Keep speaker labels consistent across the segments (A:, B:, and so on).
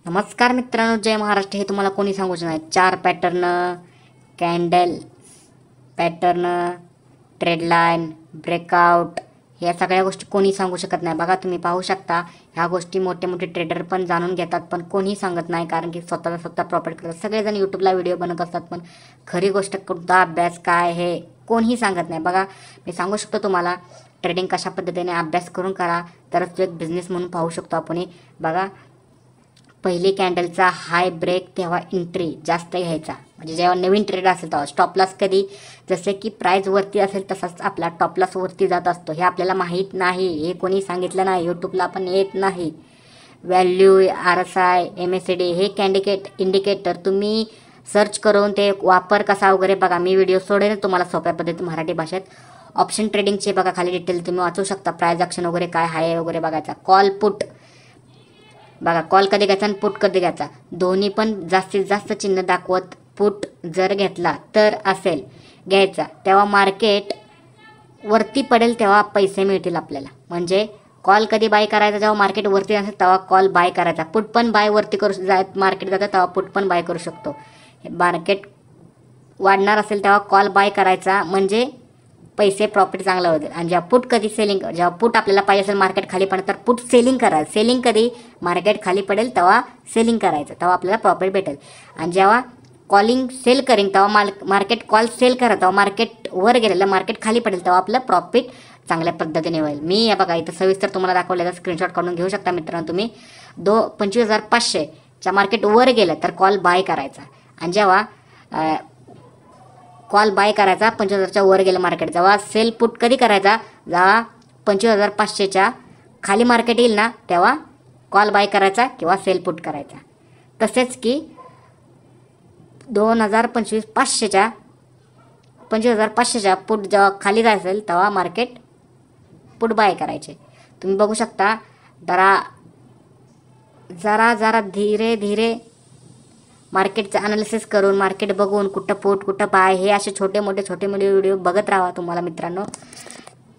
A: नमस्कार मित्रांनो, जय महाराष्ट्र. हे तुम्हाला कोणी सांगू शकत नाही. 4 pattern, candle pattern, trade line, breakout, या सगळ्या गोष्टी कोणी सांगू शकत नाही. बघा, तुम्ही पाहू शकता, ह्या गोष्टी मोठे मोठे ट्रेडर पण जाणून घेतात, पण कोणी सांगत नाही, कारण की स्वतः प्रॉफिट करतात. सगळेजण यूट्यूबला व्हिडिओ बनवत असतात, पण खरी गोष्ट कुठला अभ्यास काय हे कोणीही सांगत नाही. बघा, मी सांगू शकतो तुम्हाला, ट्रेडिंग कशा पद्धतीने अभ्यास करून करा, तरच तो एक बिझनेस म्हणून पाहू शकतो आपण. बघा, पहिली कॅन्डलचा हाय ब्रेक तेव्हा एंट्री जास्त घ्यायचा, म्हणजे जेव्हा नवीन ट्रेड असेल तेव्हा. स्टॉप लॉस कधी, जसे की प्राइस वरती असेल तसाच आपला टॉप लॉस वरती जात असतो. हे आपल्याला माहीत नाही, हे कोणी सांगितलं नाही, यूट्यूबला पण येत नाही. व्हॅल्यू, RSI, MACD हे इंडिकेटर तुम्ही सर्च करून ते वापर कसा वगैरे बघा. मी व्हिडिओ सोडेन तुम्हाला सोप्या पद्धतीत मराठी भाषेत. ऑप्शन ट्रेडिंगचे बघा, खाली डिटेल तुम्ही वाचू शकता. प्राइस ॲक्शन वगैरे काय आहे वगैरे बघायचा. कॉल पुट बघा, कॉल कधी घ्यायचा आणि पुट कधी घ्यायचा, दोन्ही पण जास्तीत जास्त चिन्ह दाखवत पुट जर घेतला तर असेल घ्यायचा, तेव्हा मार्केट वरती पडेल तेव्हा पैसे मिळतील आपल्याला. म्हणजे कॉल कधी बाय करायचा, जेव्हा मार्केट वरती असेल तेव्हा कॉल बाय करायचा. पुट पण बाय वरती करू मार्केट जातं तेव्हा पुट पण बाय करू शकतो. मार्केट वाढणार असेल तेव्हा कॉल बाय करायचा, म्हणजे पैसे प्रॉफिट चांगलं होतील. आणि जेव्हा पुट कधी सेलिंग, जेव्हा पुट आपल्याला पाहिजे असेल मार्केट खाली पडेल तर पुट सेलिंग करायचं. सेलिंग कधी, मार्केट खाली पडेल तेव्हा सेलिंग करायचं, तेव्हा आपल्याला प्रॉफिट भेटेल. आणि जेव्हा कॉलिंग सेल करेन तेव्हा मार्केट कॉल सेल करा, तेव्हा मार्केट वर गेलेलं मार्केट खाली पडेल तेव्हा आपलं प्रॉफिट चांगल्या पद्धतीने होईल. मी हे बघा इथं सविस्तर तुम्हाला दाखवलेला स्क्रीनशॉट काढून घेऊ शकता मित्रांनो तुम्ही. 25,500च्या मार्केट वर गेलं तर कॉल बाय करायचा. आणि जेव्हा कॉल बाय करायचा 25,000च्या वर गेलं मार्केट, जेव्हा सेल पुट कधी करायचा, जेव्हा 25,500च्या खाली मार्केट येईल ना तेव्हा कॉल बाय करायचा किंवा सेल पुट करायचा. तसेच की 25,500च्या पुट जेव्हा खाली जायचं असेल तेव्हा मार्केट पुट बाय करायचे. तुम्ही बघू शकता, जरा धीरे धीरे मार्केटचं अनालिसिस करून, मार्केट बघून कुठं पुट कुठं बाय, हे असे छोटे मोठे व्हिडिओ बघत राहा तुम्हाला मित्रांनो.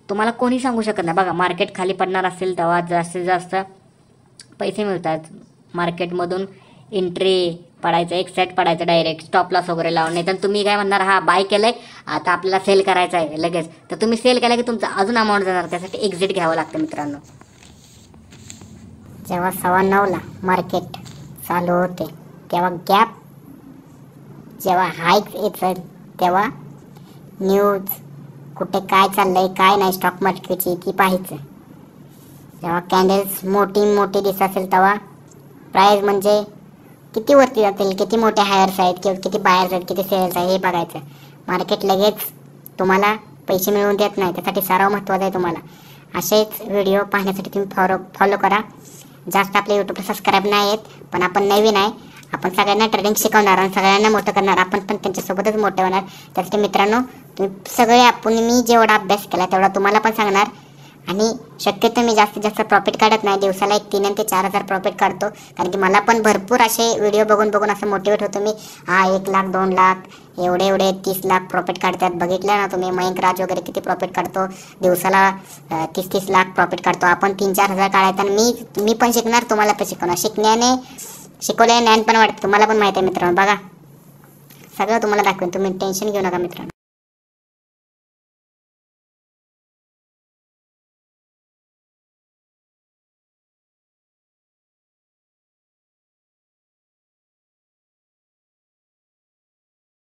A: तुम्हाला कोणी सांगू शकत नाही. बघा, मार्केट खाली पडणार असेल तेव्हा जास्तीत जास्त पैसे मिळतात. मार्केटमधून एंट्री पडायचं, एक सेट पडायचं डायरेक्ट, स्टॉप लॉस वगैरे लावून. नाही तर तुम्ही काय म्हणणार, हा बाय केलंय आता आपल्याला सेल करायचं आहे लगेच, तर तुम्ही सेल केला की तुमचा अजून अमाऊंट जाणार, त्यासाठी एक्झिट घ्यावं लागतं मित्रांनो.
B: जेव्हा 9:15ला मार्केट चालू होते तेव्हा गॅप, जेव्हा हाईक येतं तेव्हा न्यूज, कुठे काय चाललंय काय नाही स्टॉक मार्केटची ती पाहायचं. जेव्हा कॅन्डल्स मोठी दिसत असेल तेव्हा प्राइस म्हणजे किती वरती जातील, किती मोठे हायर्स आहेत किंवा किती बायर्स आहेत, किती सेल्स आहे हे बघायचं. मार्केट लगेच तुम्हाला पैसे मिळवून देत नाही, त्यासाठी सराव महत्त्वाचा आहे. तुम्हाला असेच व्हिडिओ पाहण्यासाठी तुम्ही फॉलो करा. जास्त आपल्या यूट्यूबला सबस्क्राईब नाही आहेत, पण आपण नवीन आहे, आपण सगळ्यांना ट्रेडिंग शिकवणार आणि सगळ्यांना मोठं करणार, आपण पण त्यांच्यासोबतच मोठे होणार. त्यासाठी मित्रांनो, तुम्ही सगळे, मी जेवढा अभ्यास केला तेवढा तुम्हाला पण सांगणार. आणि शक्यतो मी जास्तीत जास्त प्रॉफिट काढत नाही, दिवसाला 3,000 ते 4,000 प्रॉफिट काढतो, कारण की मला पण भरपूर असे व्हिडिओ बघून असं मोटिवेट होतो मी. 1 लाख 2 लाख एवढे 30 लाख प्रॉफिट काढतात. बघितलं ना तुम्ही, मयंक राज वगैरे किती प्रॉफिट काढतो, दिवसाला 30 लाख प्रॉफिट काढतो. आपण 3-4 हजार काढायचं. आणि मी पण शिकणार, तुम्हाला पण शिकवणार. शिकवल्याने ज्ञान पण वाटतं, तुम्हाला पण माहिती आहे मित्रांनो. बघा, सगळं तुम्हाला दाखवेन, तुम्ही टेन्शन घेऊ नका मित्रांनो.